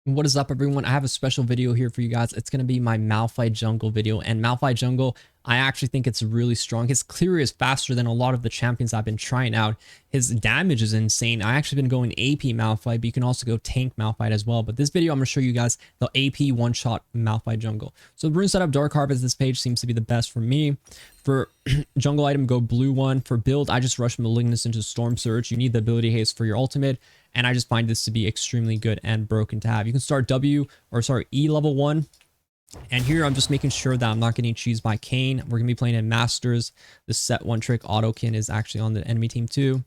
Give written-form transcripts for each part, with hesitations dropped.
What is up, everyone? I have a special video here for you guys. It's going to be my Malphite jungle video, and Malphite jungle, I actually think it's really strong. His clear is faster than a lot of the champions I've been trying out. His damage is insane. I actually been going AP Malphite, but you can also go tank Malphite as well. But this video, I'm going to show you guys the AP one-shot Malphite jungle. So the rune setup, Dark Harvest, this page seems to be the best for me. For jungle item, go blue one. For build, I just rush Malignus into Storm Surge. You need the ability haste for your ultimate. And I just find this to be extremely good and broken to have. You can start E level 1. And here I'm just making sure that I'm not getting cheesed by Kayn. We're going to be playing in Masters. The set one trick Autokin is actually on the enemy team too.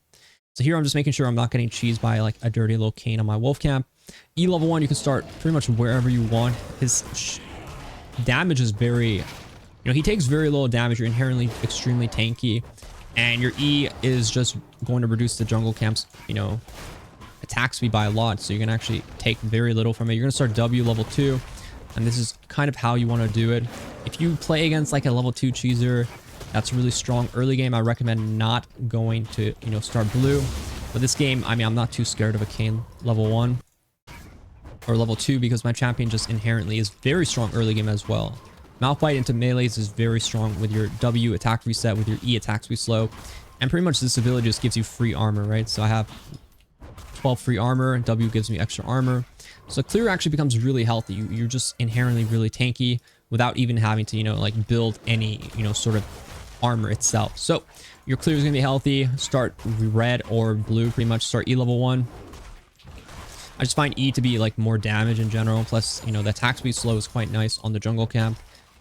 So here I'm just making sure I'm not getting cheesed by like a dirty little Kayn on my wolf camp. E level 1, you can start pretty much wherever you want. His damage is very, he takes very little damage. You're inherently extremely tanky. And your E is just going to reduce the jungle camp's, attack speed by a lot, so you can actually take very little from it. You're going to start W level 2, and this is kind of how you want to do it. If you play against like a level 2 cheeser that's really strong early game, I recommend not going to start blue. But this game, I mean, I'm not too scared of a Kayn level 1 or level 2 because my champion just inherently is very strong early game as well. Malphite into melees is very strong with your W attack reset, with your E attack speed slow, and pretty much this ability just gives you free armor, right? So I have 12 free armor, and W gives me extra armor. So clear actually becomes really healthy. You're just inherently really tanky without even having to, like build any, sort of armor itself. So your clear is going to be healthy. Start red or blue, pretty much. Start E level 1. I just find E to be like more damage in general. Plus, the attack speed slow is quite nice on the jungle camp.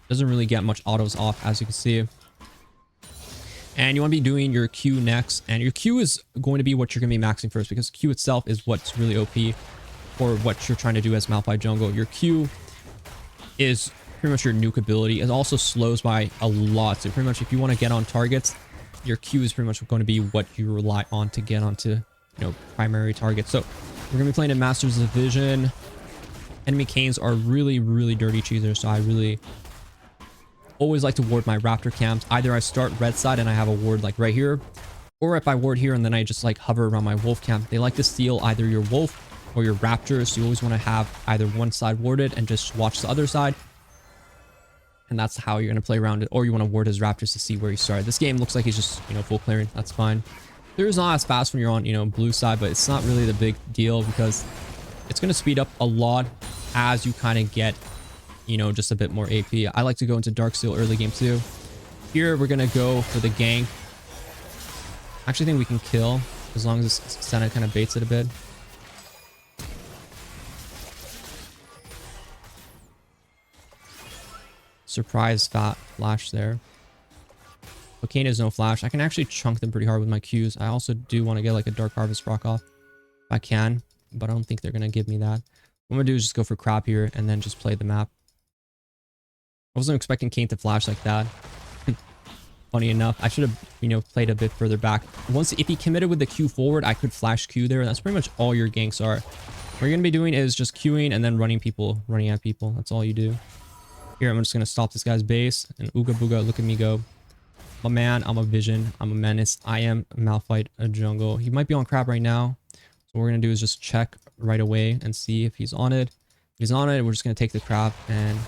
Doesn't really get much autos off, as you can see. And you want to be doing your Q next. And your Q is going to be what you're going to be maxing first, because Q itself is what's really OP for what you're trying to do as Malphite jungle. Your Q is pretty much your nuke ability. It also slows by a lot. So pretty much if you want to get on targets, your Q is pretty much going to be what you rely on to get onto, primary targets. So we're going to be playing in Masters Division. Enemy Kayns are really, really dirty cheesers. So I really always like to ward my raptor camps. Either I start red side and I have a ward like right here, or if I ward here and then I just like hover around my wolf camp. They like to steal either your wolf or your raptor, so you always want to have either one side warded and just watch the other side, and that's how you're going to play around it. Or you want to ward his raptors to see where he started. This game looks like he's just full clearing. That's fine. Clear is not as fast when you're on blue side, but it's not really the big deal because it's going to speed up a lot as you kind of get just a bit more AP. I like to go into Dark Seal early game too. Here, we're going to go for the gank. I actually think we can kill as long as Senna kind of baits it a bit. Surprise fat flash there. But Kayn has no flash. I can actually chunk them pretty hard with my Qs. I also do want to get like a Dark Harvest proc off if I can, but I don't think they're going to give me that. What I'm going to do is just go for crap here and then just play the map. I wasn't expecting Kayn to flash like that. Funny enough, I should have, played a bit further back. If he committed with the Q forward, I could flash Q there. That's pretty much all your ganks are. What you're going to be doing is just Qing and then running at people. That's all you do. Here, I'm just going to stop this guy's base. And ooga booga, look at me go. I'm a man, I'm a vision, I'm a menace. I am Malphite, a jungle. He might be on crab right now. So what we're going to do is just check right away and see if he's on it. If he's on it, we're just going to take the crab and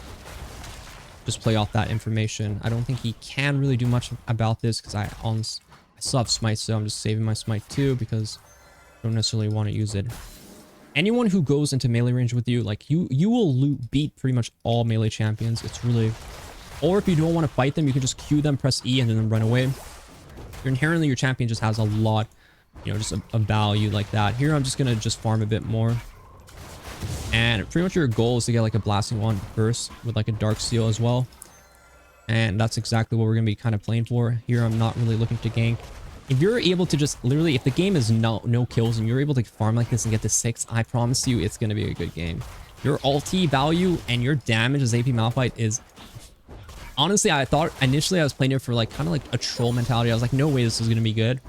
just play off that information. I don't think he can really do much about this because I still have smite, so I'm just saving my smite too because I don't necessarily want to use it. Anyone who goes into melee range with you, like you will beat pretty much all melee champions. It's really, or if you don't want to fight them, you can just Q them, press E, and then run away. Inherently, your champion just has a lot, just a value like that. Here, I'm just gonna farm a bit more. And pretty much your goal is to get like a blasting wand burst with like a dark seal as well. And that's exactly what we're going to be kind of playing for. Here, I'm not really looking to gank. If you're able to just literally, if the game is no kills and you're able to farm like this and get to 6, I promise you it's going to be a good game. Your ulti value and your damage as AP Malphite is... Honestly, I thought initially I was playing it for like kind of like a troll mentality. I was like, no way this is going to be good.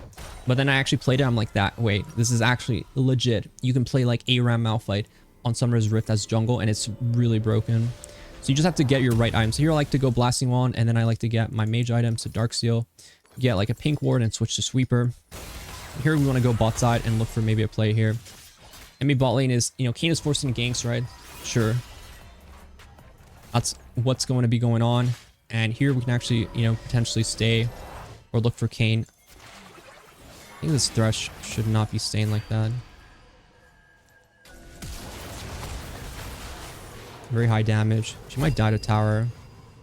But then I actually played it. I'm like, wait, this is actually legit. You can play like ARAM Malphite on Summer's Rift as jungle, and it's really broken. So you just have to get your right items. Here I like to go Blasting Wand, and then I like to get my mage items, so Dark Seal, get like a pink ward and switch to Sweeper. Here we want to go bot side and look for maybe a play here. Enemy bot lane is, Kayn is forcing ganks, right? Sure. That's what's going to be going on. And here we can actually, you know, potentially stay or look for Kayn. I think this Thresh should not be staying like that. Very high damage. She might die to tower.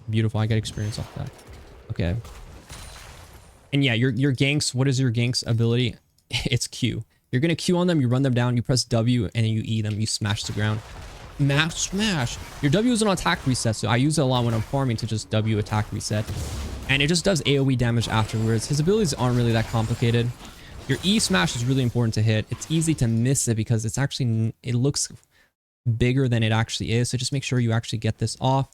Beautiful. I get experience off that. Okay. And yeah, your ganks, what is your ganks ability? It's Q. You're going to Q on them, you run them down, you press W, and then you E them, you smash the ground. Smash. Your W is an attack reset, so I use it a lot when I'm farming to just W attack reset. And it just does AoE damage afterwards. His abilities aren't really that complicated. Your E smash is really important to hit. It's easy to miss it because it's actually, it looks bigger than it actually is. So just make sure you actually get this off.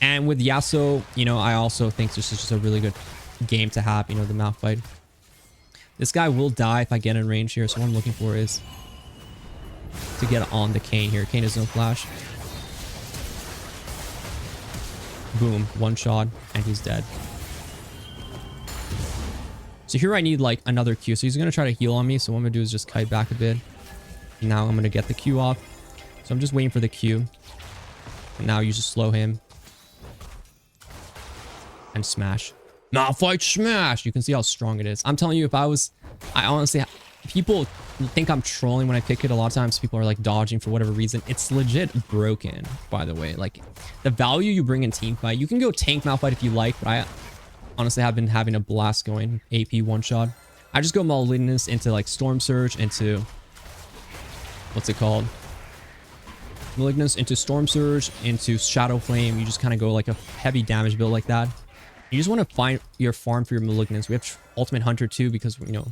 And with Yasuo, you know, I also think this is just a really good game to have, you know, the Malphite. This guy will die if I get in range here. So what I'm looking for is to get on the Kayn here. Kayn has no flash. Boom. One shot and he's dead. So here I need like another Q. So he's going to try to heal on me. So what I'm going to do is just kite back a bit. Now I'm going to get the Q off. So I'm just waiting for the Q. And now you just slow him. And smash. Malphite smash! You can see how strong it is. I'm telling you, I honestly, people think I'm trolling when I pick it. A lot of times people are like dodging for whatever reason. It's legit broken, by the way. Like, the value you bring in team fight, you can go tank Malphite if you like, but I honestly have been having a blast going AP one shot. I just go Malignus into like Storm Surge, into, what's it called? Malignus into Storm Surge, into Shadow Flame. You just kind of go like a heavy damage build like that. You just want to find your farm for your Malignance. We have Ultimate Hunter too because, you know,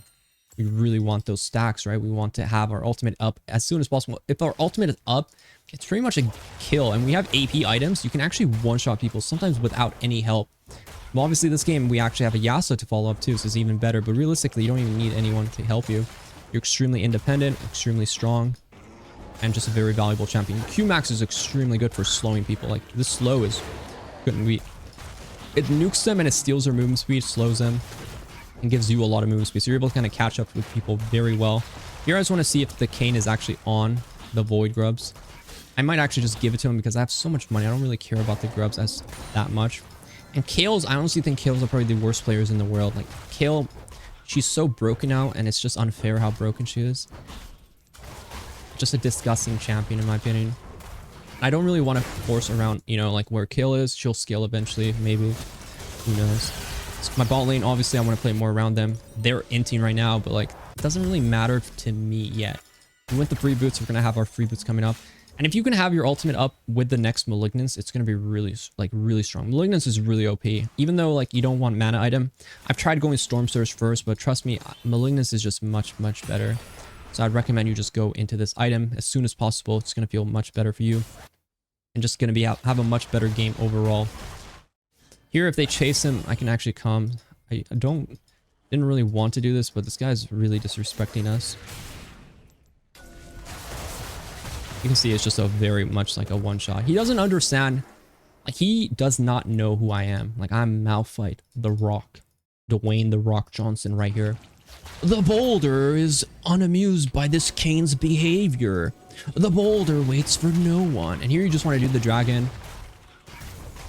we really want those stacks, right? We want to have our ultimate up as soon as possible. If our ultimate is up, it's pretty much a kill. And we have AP items. You can actually one-shot people sometimes without any help. Well, obviously this game, we actually have a Yasuo to follow up too, so it's even better. But realistically, you don't even need anyone to help you. You're extremely independent, extremely strong, and just a very valuable champion. Qmax is extremely good for slowing people. Like, this slow is couldn't be. It nukes them and it steals their movement speed, slows them, and gives you a lot of movement speed. So you're able to kind of catch up with people very well. Here I just want to see if the Kayn is actually on the Void Grubs. I might actually just give it to him because I have so much money. I don't really care about the Grubs as that much. And Kale's, I honestly think Kale's are probably the worst players in the world. Like, Kale, she's so broken now, and it's just unfair how broken she is. Just a disgusting champion, in my opinion. I don't really want to force around, you know, like where Kale is. She'll scale eventually, maybe. Who knows? So my bot lane, obviously, I want to play more around them. They're inting right now, but, like, it doesn't really matter to me yet. We went the free boots. We're going to have our free boots coming up. And if you can have your ultimate up with the next Malignance, it's going to be really, like, really strong. Malignance is really OP. Even though, like, you don't want mana item. I've tried going Storm Surge first, but trust me, Malignance is just much, much better. So I'd recommend you just go into this item as soon as possible. It's going to feel much better for you. And just going to be have a much better game overall. Here, if they chase him, I can actually come. I didn't really want to do this, but this guy's really disrespecting us. You can see it's just a very much like a one-shot. He doesn't understand. Like, he does not know who I am. Like, I'm Malphite, The Rock. Dwayne The Rock Johnson right here. The boulder is unamused by this Kayn's behavior. The boulder waits for no one. And here you just want to do the dragon.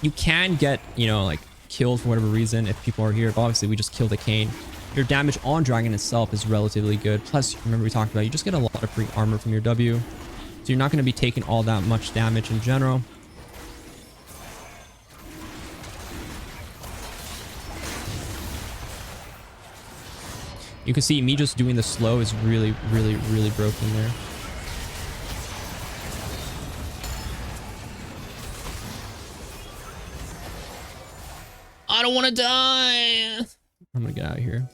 You can get, you know, like, killed for whatever reason if people are here. But obviously, we just kill the Kayn. Your damage on dragon itself is relatively good. Plus, remember we talked about, you just get a lot of free armor from your W. So you're not going to be taking all that much damage in general. You can see me just doing the slow is really, really, really broken there. I don't want to die. I'm going to get out of here.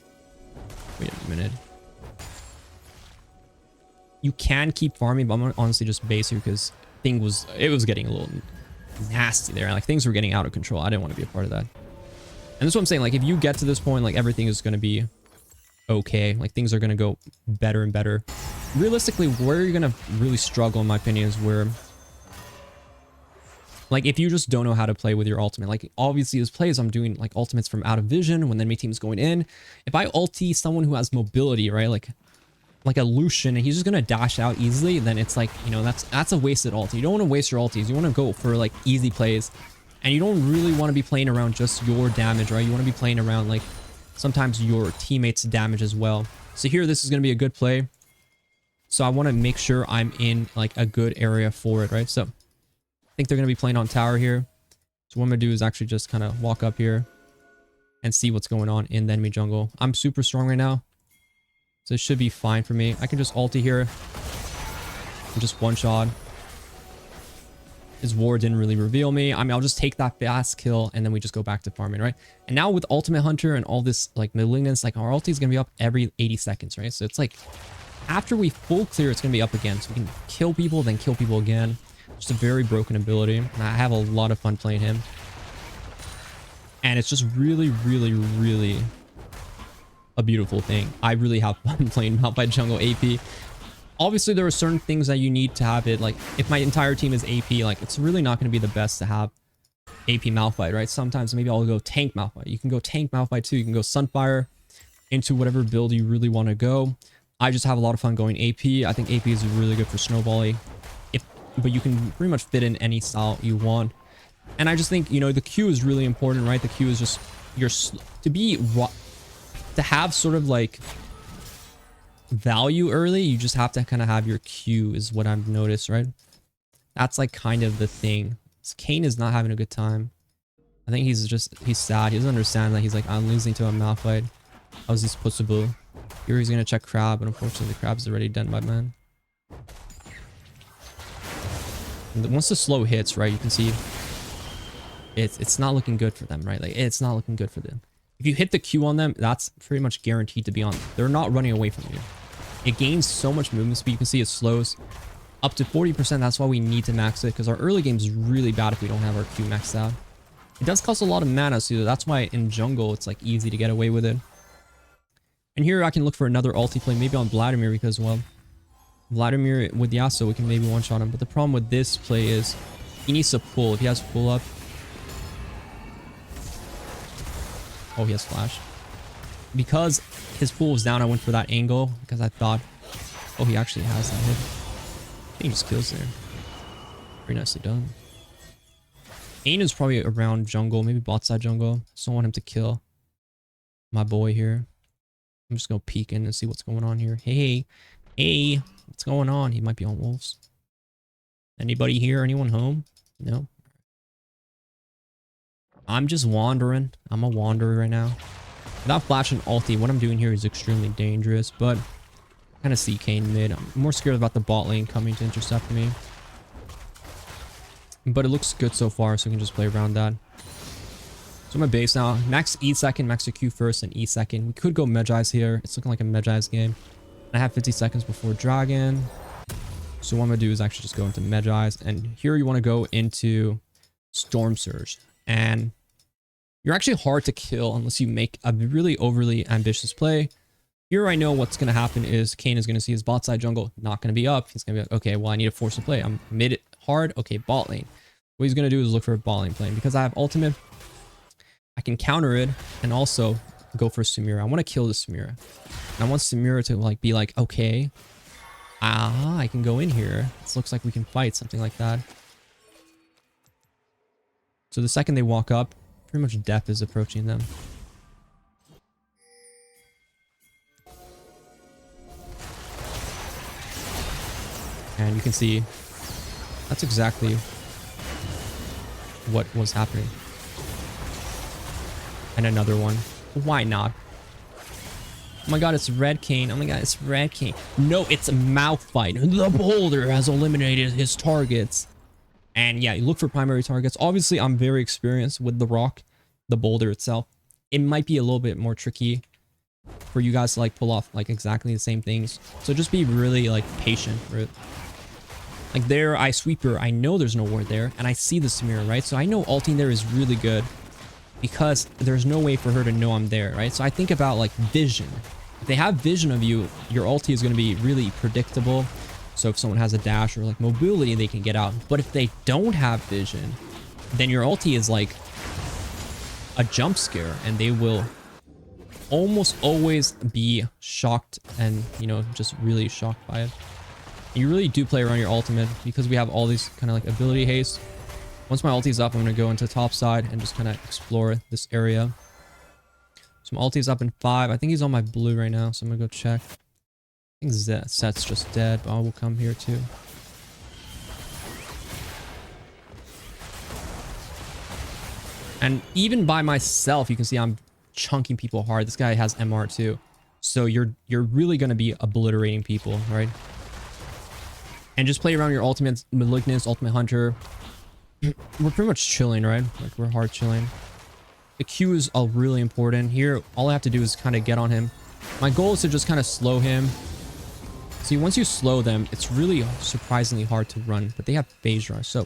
Wait a minute. You can keep farming, but I'm gonna honestly just base here because it was getting a little nasty there. Like, things were getting out of control. I didn't want to be a part of that. And that's what I'm saying. Like, if you get to this point, like, everything is going to be okay. Like, things are going to go better and better. Realistically, where you're going to really struggle, in my opinion, is where, like, if you just don't know how to play with your ultimate. Like, obviously, as plays, I'm doing, like, ultimates from out of vision when the enemy team's going in. If I ulti someone who has mobility, right, like, like a Lucian and he's just gonna dash out easily, then it's like, you know, that's a wasted ulti. You don't want to waste your ultis. You want to go for like easy plays, and you don't really want to be playing around just your damage, right? You want to be playing around like sometimes your teammates' damage as well. So here, this is gonna be a good play. So I want to make sure I'm in like a good area for it, right? So I think they're gonna be playing on tower here. So what I'm gonna do is actually just kind of walk up here and see what's going on in the enemy jungle. I'm super strong right now, so it should be fine for me. I can just ulti here and just one shot. His ward didn't really reveal me. I mean, I'll just take that fast kill and then we just go back to farming, right? And now with Ultimate Hunter and all this like malignance, like our ulti is gonna be up every 80 seconds, right? So it's like after we full clear, it's gonna be up again. So we can kill people, then kill people again. Just a very broken ability, and I have a lot of fun playing him. And it's just really, really, really a beautiful thing. I really have fun playing Malphite jungle AP. Obviously, there are certain things that you need to have it. Like, if my entire team is AP, like, it's really not going to be the best to have AP Malphite, right? Sometimes maybe I'll go tank Malphite. You can go tank Malphite too. You can go Sunfire into whatever build you really want to go. I just have a lot of fun going AP. I think AP is really good for snowballing. But you can pretty much fit in any style you want. And I just think, you know, the Q is really important, right? The Q is just to have sort of like value early, you just have to kind of have your Q is what I've noticed, right? That's like kind of the thing. Kane is not having a good time. I think he's sad. He doesn't understand that he's like, I'm losing to a Malphite. How is this possible? Here he's going to check Crab, but unfortunately the Crab's already done by man. Once the slow hits, right, you can see it's not looking good for them, right? Like, it's not looking good for them. If you hit the Q on them, that's pretty much guaranteed to be on. They're not running away from you. It gains so much movement speed. You can see it slows up to 40%. That's why we need to max it, because our early game is really bad if we don't have our Q maxed out. It does cost a lot of mana, so that's why in jungle it's like easy to get away with it. And here I can look for another ulti play, maybe on Vladimir, because, well, Vladimir with Yasuo, we can maybe one-shot him. But the problem with this play is he needs to pull. If he has pull up... Oh, he has flash. Because his pull was down, I went for that angle because I thought... Oh, he actually has that hit. I think he just kills there. Very nicely done. Ain is probably around jungle, maybe bot side jungle. Just don't want him to kill my boy here. I'm just going to peek in and see what's going on here. Hey, hey. What's going on? He might be on wolves. Anybody here? Anyone home? No. I'm just wandering. I'm a wanderer right now. Without flash and ulti, what I'm doing here is extremely dangerous, but I kind of see Kane mid. I'm more scared about the bot lane coming to intercept me. But it looks good so far, so we can just play around that. So my base now. Max E second, max the Q first, and E second. We could go Medjai's here. It's looking like a Medjai's game. I have 50 seconds before Dragon. So what I'm going to do is actually just go into Medjai's. And here you want to go into Storm Surge. And you're actually hard to kill unless you make a really overly ambitious play. Here I know what's going to happen is Kane is going to see his bot side jungle not going to be up. He's going to be like, okay, well, I need to force a play. I'm mid it hard. Okay, bot lane. What he's going to do is look for a bot lane play. Because I have ultimate, I can counter it and also go for Samira. I want to kill the Samira. I want Samira to like be like, okay, I can go in here. This looks like we can fight, something like that. So the second they walk up, pretty much Indepth is approaching them. And you can see that's exactly what was happening. And another one. Why not? Oh my god, it's Red Kane. Oh my god, it's Red Kane. No, it's Malphite. The boulder has eliminated his targets. And yeah, you look for primary targets. Obviously, I'm very experienced with the rock, the boulder itself. It might be a little bit more tricky for you guys to like pull off like exactly the same things. So just be really like patient for it. Like there, I sweeper. I know there's no ward there, and I see the Samira, right? So I know ulting there is really good because there's no way for her to know I'm there, right? So I think about like vision. If they have vision of you, your ulti is going to be really predictable. So if someone has a dash or like mobility, they can get out. But if they don't have vision, then your ulti is like a jump scare, and they will almost always be shocked and, you know, just really shocked by it. You really do play around your ultimate because we have all these kind of like ability haste. Once my ulti's up, I'm going to go into top side and just kind of explore this area. So my ulti's up in 5. I think he's on my blue right now, so I'm going to go check. I think Set's just dead, but I will come here too. And even by myself, you can see I'm chunking people hard. This guy has MR too. So you're really going to be obliterating people, right? And just play around your ultimate Malignus, ultimate Hunter. We're pretty much chilling, right? Like we're hard chilling. The Q is all really important. Here, all I have to do is kind of get on him. My goal is to just kind of slow him. See, once you slow them, it's really surprisingly hard to run. But they have phase rush, so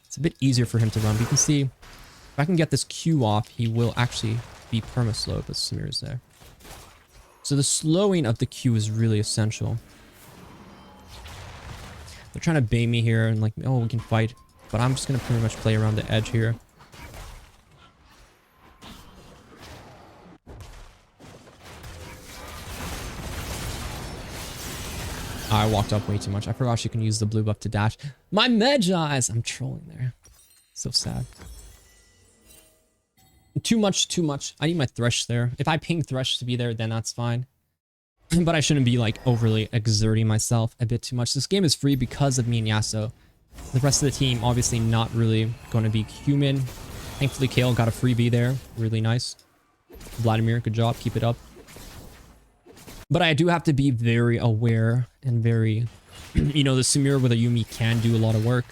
it's a bit easier for him to run. But you can see, if I can get this Q off, he will actually be perma-slowed, but Samir is there. So the slowing of the Q is really essential. They're trying to bait me here and like, oh, we can fight. But I'm just going to pretty much play around the edge here. I walked up way too much. I forgot she can use the blue buff to dash. My Medjais! I'm trolling there. So sad. Too much, too much. I need my Thresh there. If I ping Thresh to be there, then that's fine. But I shouldn't be like overly exerting myself a bit too much. This game is free because of me and Yasuo. The rest of the team obviously not really going to be human. Thankfully Kale got a freebie there. Really nice. Vladimir, good job. Keep it up. But I do have to be very aware and very, you know, the Samir with a Yumi can do a lot of work.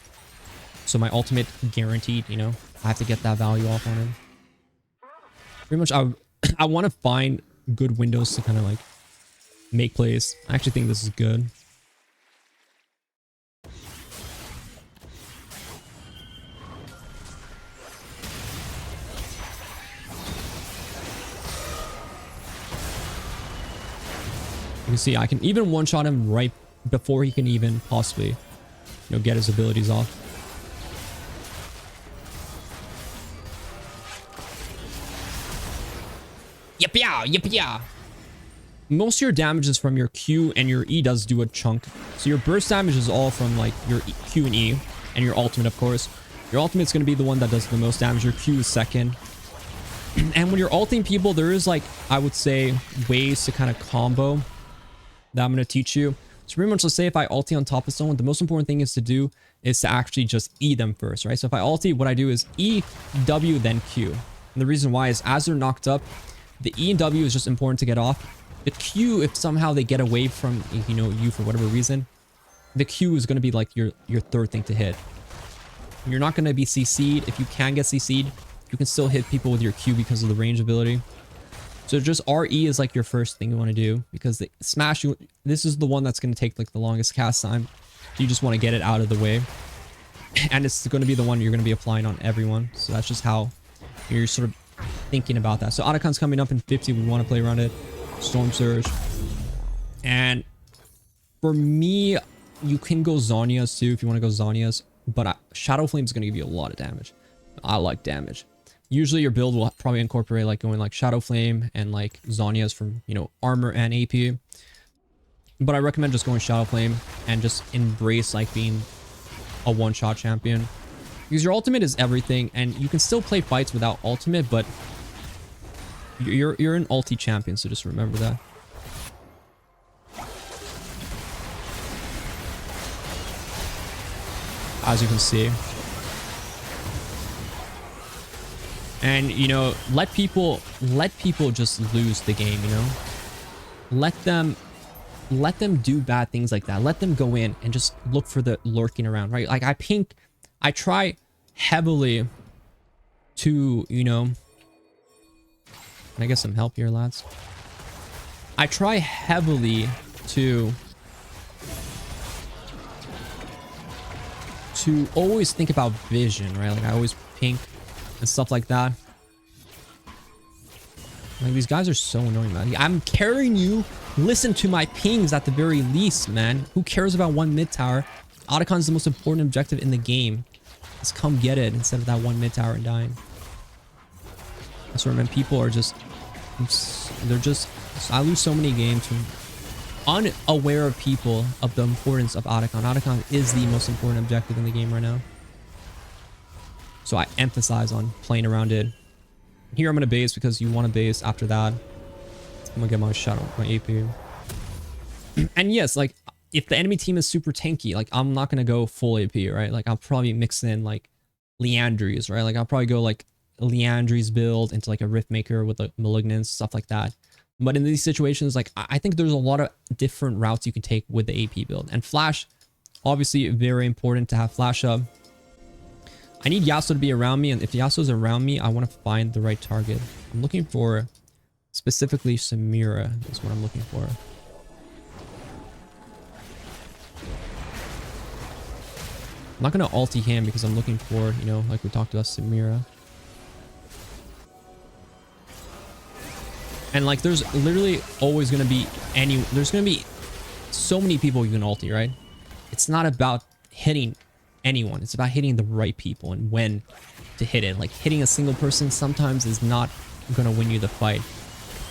So my ultimate guaranteed, you know, I have to get that value off on him. Pretty much I want to find good windows to kind of like make plays. I actually think this is good. You can see I can even one-shot him right before he can even possibly, you know, get his abilities off. Yep, yeah, yep, yeah. Most of your damage is from your Q, and your E does do a chunk. So your burst damage is all from like your Q and E, and your ultimate, of course. Your ultimate's going to be the one that does the most damage. Your Q is second. And when you're ulting people, there is like, I would say, ways to kind of combo that I'm going to teach you. So pretty much, let's say if I ulti on top of someone, the most important thing is to actually just E them first, right? So if I ulti, what I do is E, W, then Q. And the reason why is as they're knocked up, the E and W is just important to get off. The Q, if somehow they get away from, you know, you for whatever reason, the Q is going to be like your third thing to hit. You're not going to be CC'd. If you can get CC'd, you can still hit people with your Q because of the range ability. So just RE is like your first thing you want to do because the smash, this is the one that's going to take like the longest cast time. So you just want to get it out of the way. And it's going to be the one you're going to be applying on everyone. So that's just how you're sort of thinking about that. So Otacon's coming up in 50. We want to play around it. Storm Surge. And for me, you can go Zhonya's too if you want to go Zhonya's. But Shadow Flame is going to give you a lot of damage. I like damage. Usually your build will probably incorporate like going like Shadow Flame and like Zhonya's from, you know, armor and AP. But I recommend just going Shadow Flame and just embrace like being a one-shot champion. Because your ultimate is everything and you can still play fights without ultimate, but you're an ulti champion, so just remember that. As you can see. And, you know, let people just lose the game, you know? Let them do bad things like that. Let them go in and just look for the lurking around, right? Like I try heavily to, you know, can I get some help here, lads? I try heavily to always think about vision, right? Like I always pink and stuff like that. Like these guys are so annoying, man. I'm carrying you. Listen to my pings at the very least, man. Who cares about one mid tower? Otacon's the most important objective in the game. Let's come get it instead of that one mid tower and dying. That's where, man, people are just They're just, I lose so many games from unaware of people of the importance of Otacon. Otacon is the most important objective in the game right now. So I emphasize on playing around it. Here I'm going to base because you want to base after that. I'm going to get my shot on my AP. And yes, like if the enemy team is super tanky, like I'm not going to go full AP, right? Like I'll probably mix in like Leandries, right? Like I'll probably go like Leandries build into like a Rift Maker with like Malignance, stuff like that. But in these situations, like I think there's a lot of different routes you can take with the AP build. And Flash, obviously very important to have Flash up. I need Yasuo to be around me, and if Yasuo's around me, I want to find the right target. I'm looking for specifically Samira is what I'm looking for. I'm not going to ulti him because I'm looking for, you know, like we talked about, Samira. And like there's literally always going to be there's going to be so many people you can ulti, right? It's not about hitting anyone. It's about hitting the right people and when to hit it. Like hitting a single person sometimes is not going to win you the fight.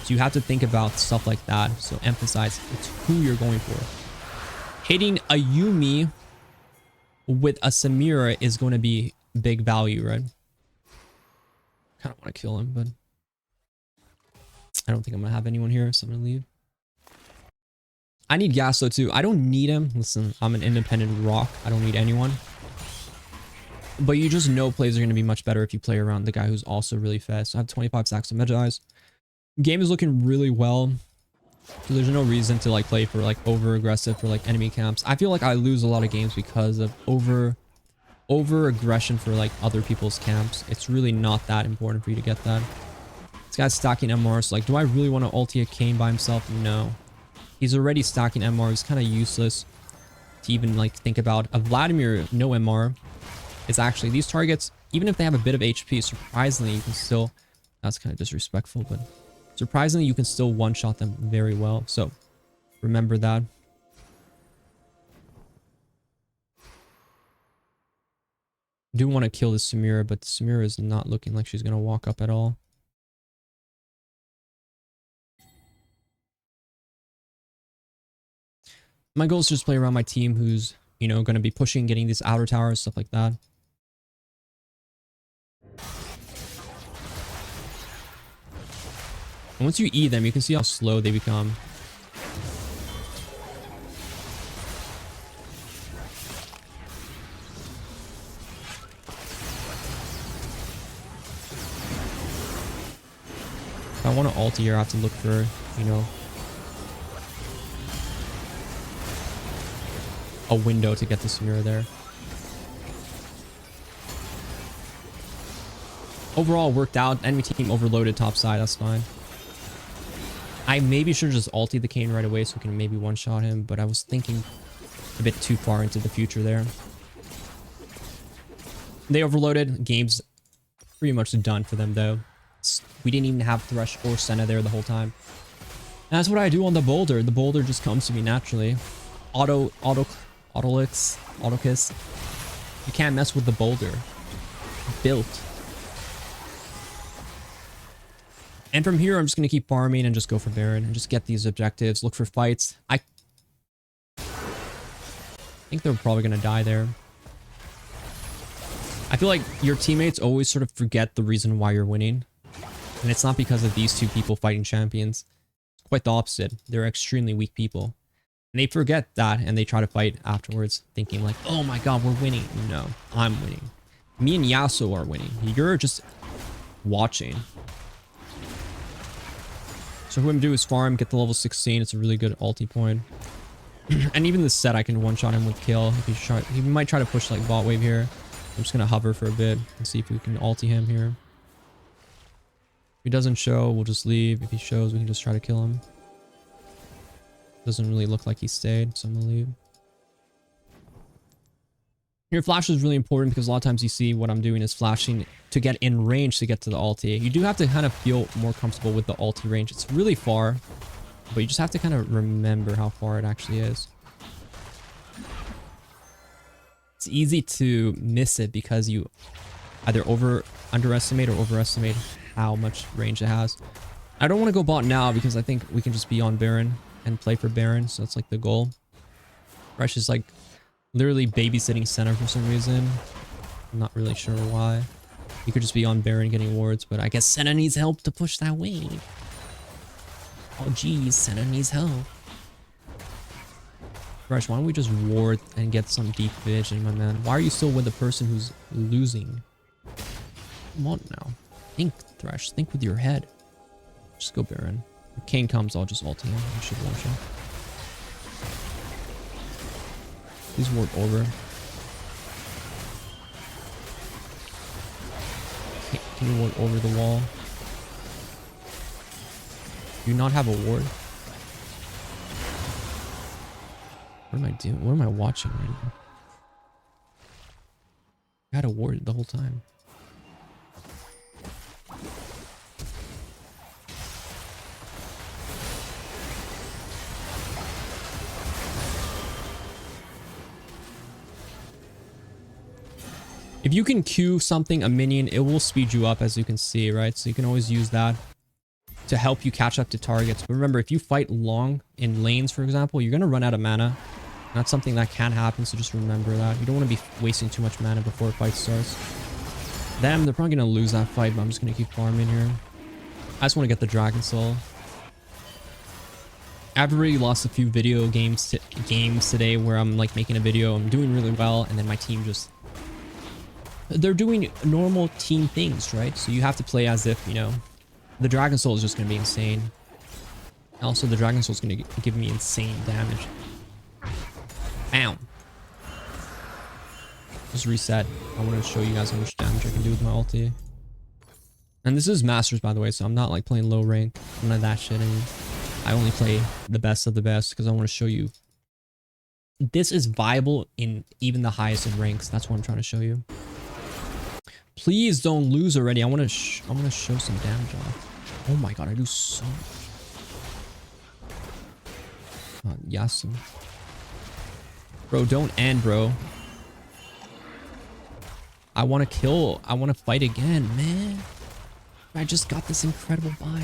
So you have to think about stuff like that. So emphasize it's who you're going for. Hitting a Yuumi with a Samira is going to be big value, right? Kind of want to kill him, but I don't think I'm going to have anyone here, so I'm going to leave. I need Yasuo too. I don't need him. Listen, I'm an independent rock. I don't need anyone. But you just know plays are going to be much better if you play around the guy who's also really fast. So I have 25 stacks of Medjai's. Game is looking really well. So there's no reason to like play for like over aggressive for like enemy camps. I feel like I lose a lot of games because of over aggression for like other people's camps. It's really not that important for you to get that. This guy's stacking MR, so like do I really want to ulti a Kayn by himself? No. He's already stacking MR. He's kind of useless to even like think about. A Vladimir no MR is actually, these targets, even if they have a bit of HP, surprisingly you can still, that's kind of disrespectful, but surprisingly you can still one-shot them very well. So remember that. I do want to kill this Samira, but Samira is not looking like she's going to walk up at all. My goal is to just play around my team who's, you know, going to be pushing, getting these outer towers, stuff like that. And once you E them, you can see how slow they become. If I want to ult here, I have to look for, you know, a window to get the Samira there. Overall, worked out. Enemy team overloaded top side. That's fine. I maybe should have just ulted the Kayn right away so we can maybe one-shot him, but I was thinking a bit too far into the future there. They overloaded. Game's pretty much done for them, though. We didn't even have Thresh or Senna there the whole time. And that's what I do on the boulder. The boulder just comes to me naturally. Autokiss. You can't mess with the boulder. Built. And from here, I'm just going to keep farming and just go for Baron and just get these objectives, look for fights. I think they're probably going to die there. I feel like your teammates always sort of forget the reason why you're winning. And it's not because of these two people fighting champions. It's quite the opposite. They're extremely weak people. And they forget that and they try to fight afterwards, thinking like, oh my god, we're winning. No, I'm winning. Me and Yasuo are winning. You're just watching. So what I'm going to do is farm, get the level 16. It's a really good ulti point. And even this set, I can one-shot him with kill. If he might try to push like bot wave here. I'm just going to hover for a bit and see if we can ulti him here. If he doesn't show, we'll just leave. If he shows, we can just try to kill him. Doesn't really look like he stayed, so I'm going to leave. Your flash is really important because a lot of times you see what I'm doing is flashing to get in range to get to the ulti. You do have to kind of feel more comfortable with the ulti range. It's really far, but you just have to kind of remember how far it actually is. It's easy to miss it because you either underestimate or overestimate how much range it has. I don't want to go bot now because I think we can just be on Baron and play for Baron. So that's like the goal. Thresh is like literally babysitting center for some reason. I'm not really sure why. You could just be on Baron getting wards, but I guess Senna needs help to push that wave. Oh geez, Senna needs help. Thresh, why don't we just ward and get some deep vision, my man? Why are you still with the person who's losing? Come on now. Think, Thresh. Think with your head. Just go Baron. If Kane comes, I'll just ult him. I should launch him. Please ward over. Can you ward over the wall? Do you not have a ward? What am I doing? What am I watching right now? I had a ward the whole time. If you can Q something, a minion, it will speed you up, as you can see, right? So you can always use that to help you catch up to targets. But remember, if you fight long in lanes, for example, you're going to run out of mana. That's something that can happen, so just remember that. You don't want to be wasting too much mana before a fight starts. They're probably going to lose that fight, but I'm just going to keep farming here. I just want to get the Dragon Soul. I've already lost a few video games today where I'm like making a video, I'm doing really well, and then my team just... They're doing normal team things, right? So you have to play as if, you know, the Dragon Soul is just going to be insane. Also, the Dragon Soul is going to give me insane damage. Bam. Just reset. I want to show you guys how much damage I can do with my ulti. And this is Masters, by the way, so I'm not like playing low rank. None of that shit. I only play the best of the best because I want to show you. This is viable in even the highest of ranks. That's what I'm trying to show you. Please don't lose already. I want to show some damage off. Oh my god, I do so much. Yasu. Bro, don't end, bro. I want to kill. I want to fight again, man. I just got this incredible buy.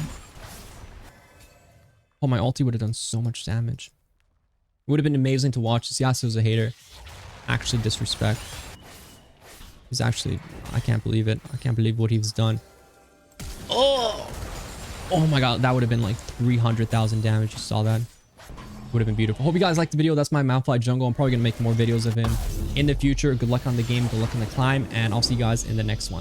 Oh, my ulti would have done so much damage. It would have been amazing to watch. This Yasuo's a hater. Actually, disrespect. He's actually... I can't believe it. I can't believe what he's done. Oh! Oh my god, that would have been like 300,000 damage. You saw that? Would have been beautiful. Hope you guys liked the video. That's my Malphite jungle. I'm probably going to make more videos of him in the future. Good luck on the game. Good luck on the climb. And I'll see you guys in the next one.